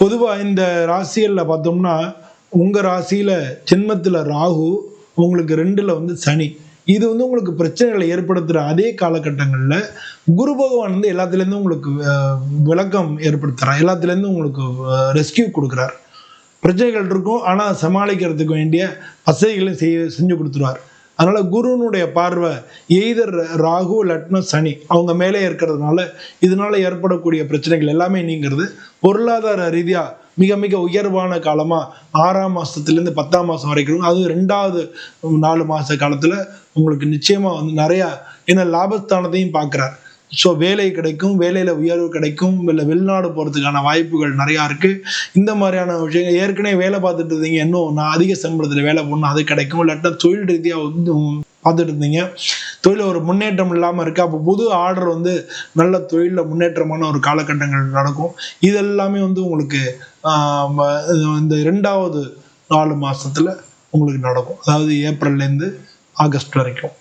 பொதுவாக இந்த ராசிகளில் பார்த்தோம்னா உங்கள் ராசியில் ஜென்மத்தில் ராகு, உங்களுக்கு 2ல் வந்து சனி. இது வந்து உங்களுக்கு பிரச்சனைகளை ஏற்படுத்துகிற அதே காலகட்டங்களில் குரு பகவான் வந்து எல்லாத்துலேருந்தும் உங்களுக்கு விளக்கம் ஏற்படுத்துகிறார், எல்லாத்துலேருந்தும் உங்களுக்கு ரெஸ்கியூ கொடுக்குறார். பிரச்சனைகள் இருக்கும், ஆனால் சமாளிக்கிறதுக்கு வேண்டிய வசதிகளையும் செஞ்சு கொடுத்துருவார். அதனால் குருனுடைய பார்வை எய்தர் ராகு இல்லாட்டினா சனி அவங்க மேலே இருக்கிறதுனால இதனால் ஏற்படக்கூடிய பிரச்சனைகள் எல்லாமே நீங்கிறது. பொருளாதார ரீதியாக மிக மிக உயர்வான காலமாக 6ஆம் மாதத்துலேருந்து 10ஆம் மாதம் வரைக்கும், அதுவும் 2வது 4 மாத காலத்தில் உங்களுக்கு நிச்சயமாக வந்து நிறையா ஏன்னா லாபஸ்தானத்தையும் பார்க்குறார். ஸோ வேலை கிடைக்கும், வேலையில் உயர்வு கிடைக்கும், இல்லை வெளிநாடு போகிறதுக்கான வாய்ப்புகள் நிறையா இருக்குது. இந்த மாதிரியான விஷயங்கள் ஏற்கனவே வேலை பார்த்துட்டு இருந்தீங்க, இன்னும் நான் அதிக சம்பளத்தில் வேலை போடணும், அது கிடைக்கும். இல்லாட்டா தொழில் ரீதியாக வந்து பார்த்துட்டு இருந்தீங்க, தொழில் ஒரு முன்னேற்றம் இல்லாமல் இருக்குது, அப்போ புது ஆர்டர் வந்து நல்ல தொழிலில் முன்னேற்றமான ஒரு காலகட்டங்கள் நடக்கும். இதெல்லாமே வந்து உங்களுக்கு இந்த 2வது 4 மாதத்தில் உங்களுக்கு நடக்கும். அதாவது ஏப்ரல்லேருந்து ஆகஸ்ட் வரைக்கும்.